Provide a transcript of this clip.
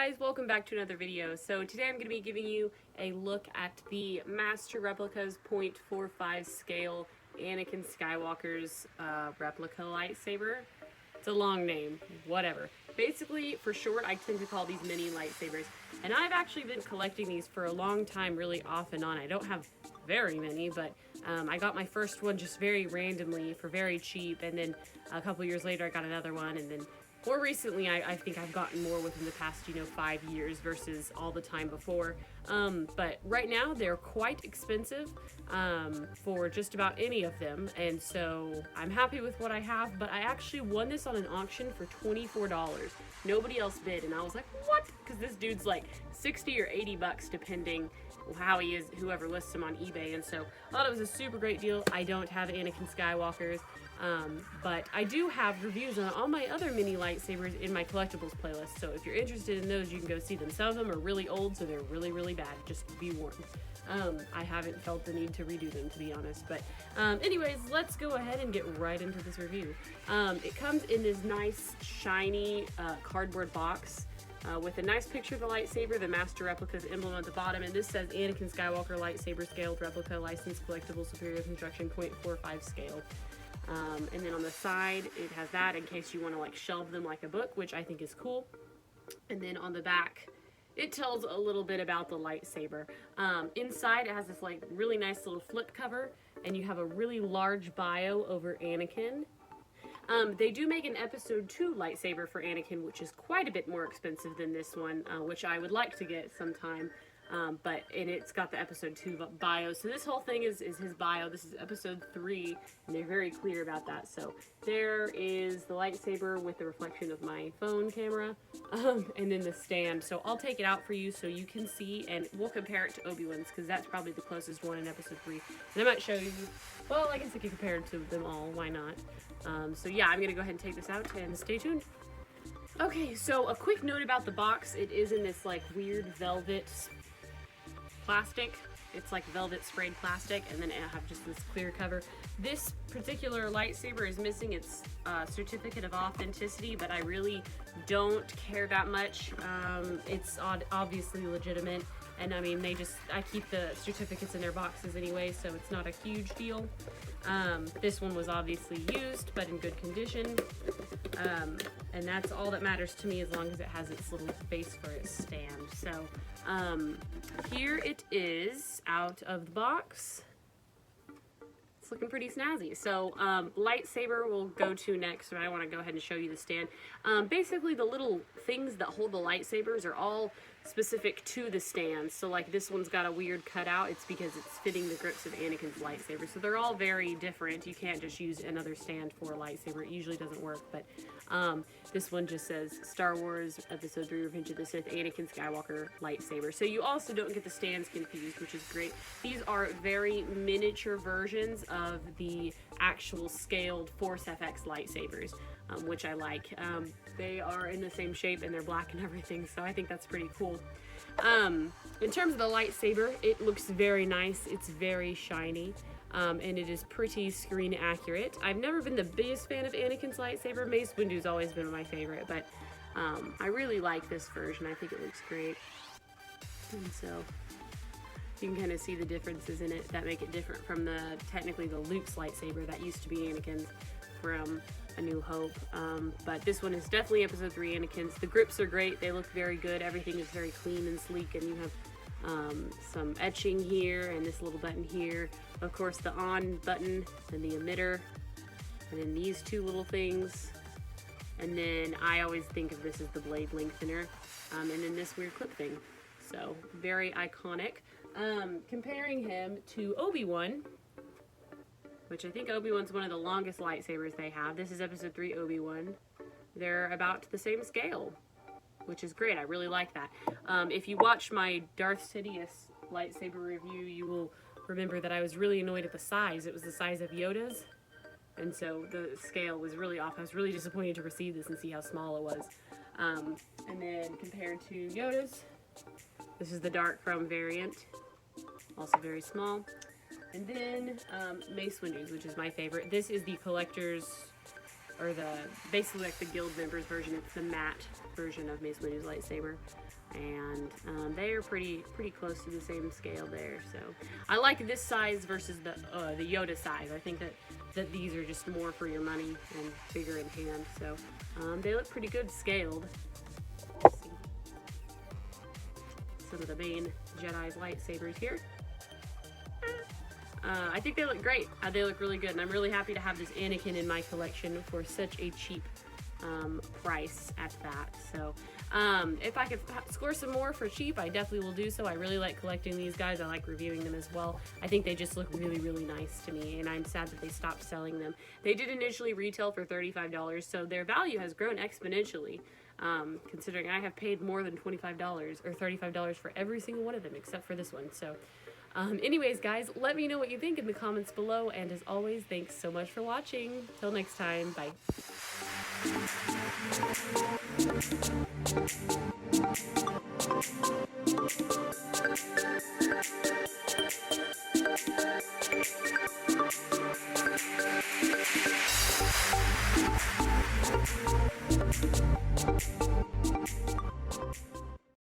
guys, welcome back to another video. So today I'm going to be giving you a look at the Master Replicas .45 scale Anakin Skywalker's replica lightsaber. It's a long name, whatever. Basically, for short, I tend to call these mini lightsabers. And I've actually been collecting these for a long time, really off and on. I don't have very many, but I got my first one just very randomly for very cheap. And then a couple years later, I got another one. And then more recently, I think I've gotten more within the past, 5 years versus all the time before. But right now, they're quite expensive for just about any of them. And so I'm happy with what I have, but I actually won this on an auction for $24. Nobody else bid, and I was like, what? Because this dude's like 60 or 80 bucks depending how he is, whoever lists him on eBay. And so I thought it was a super great deal. I don't have Anakin Skywalkers. But I do have reviews on all my other mini lightsabers in my collectibles playlist, so if you're interested in those, you can go see them. Some of them are really old, so they're really, really bad, just be warned. I haven't felt the need to redo them, to be honest, but anyways, let's go ahead and get right into this review. It comes in this nice, shiny cardboard box with a nice picture of the lightsaber, the Master Replicas emblem at the bottom, and this says Anakin Skywalker Lightsaber Scaled Replica Licensed Collectible Superior Construction .45 Scale. And then on the side, it has that in case you want to like shelve them like a book, which I think is cool. And then on the back, it tells a little bit about the lightsaber. Inside, it has this like really nice little flip cover, and you have a really large bio over Anakin. They do make an episode 2 lightsaber for Anakin, which is quite a bit more expensive than this one, which I would like to get sometime. But it's got the episode 2 bio. So this whole thing is his bio. This is episode 3, and they're very clear about that. So there is the lightsaber with the reflection of my phone camera, and then the stand. So I'll take it out for you so you can see, and we'll compare it to Obi-Wan's, because that's probably the closest one in episode 3. And I might show you, well, I guess I could compare it to them all. Why not? So yeah, I'm going to go ahead and take this out, and stay tuned. Okay, so a quick note about the box. It is in this like weird velvet plastic. It's like velvet sprayed plastic, and then I have just this clear cover. This particular lightsaber is missing its certificate of authenticity, but I really don't care that much. It's obviously legitimate, and I mean, I keep the certificates in their boxes anyway, so it's not a huge deal. This one was obviously used, but in good condition. And that's all that matters to me, as long as it has its little base for its stand. So here it is out of the box. It's looking pretty snazzy. So lightsaber will go to next, but I want to go ahead and show you the stand. Basically, the little things that hold the lightsabers are all specific to the stand. So like this one's got a weird cutout. It's because it's fitting the grips of Anakin's lightsaber. So they're all very different. You can't just use another stand for a lightsaber. It usually doesn't work, but this one just says Star Wars Episode 3 Revenge of the Sith Anakin Skywalker Lightsaber. So you also don't get the stands confused, which is great. These are very miniature versions of the actual scaled Force FX lightsabers, which I like. They are in the same shape, and they're black and everything, so I think that's pretty cool. In terms of the lightsaber, it looks very nice. It's very shiny. And it is pretty screen accurate. I've never been the biggest fan of Anakin's lightsaber. Mace Windu's always been my favorite, but I really like this version. I think it looks great. And so you can kind of see the differences in it that make it different from technically the Luke's lightsaber that used to be Anakin's from A New Hope. But this one is definitely Episode 3 Anakin's. The grips are great. They look very good. Everything is very clean and sleek, and you have some etching here and this little button here. Of course, the on button and the emitter, and then these two little things. And then I always think of this as the blade lengthener, and then this weird clip thing. So very iconic. Comparing him to Obi-Wan, which I think Obi-Wan's one of the longest lightsabers they have. This is Episode 3 Obi-Wan. They're about the same scale, which is great. I really like that. If you watch my Darth Sidious lightsaber review, you will remember that I was really annoyed at the size. It was the size of Yoda's, and so the scale was really off. I was really disappointed to receive this and see how small it was. And then compared to Yoda's, this is the Dark Chrome variant, also very small. And then Mace Windu's, which is my favorite. This is the collector's, or basically like the guild members version. It's the matte version of Mace Windu's lightsaber. and they are pretty close to the same scale there. So I like this size versus the Yoda size. I think that these are just more for your money and bigger in hand. So they look pretty good scaled. Let's see some of the main Jedi's lightsabers here. I think they look great. They look really good, and I'm really happy to have this Anakin in my collection for such a cheap price at that. So if I could score some more for cheap, I definitely will do so. I really like collecting these guys. I like reviewing them as well. I think they just look really nice to me, and I'm sad that they stopped selling them. They did initially retail for $35, so their value has grown exponentially, considering I have paid more than $25 or $35 for every single one of them except for this one. So anyways, guys, let me know what you think in the comments below, and as always, thanks so much for watching. Till next time, bye.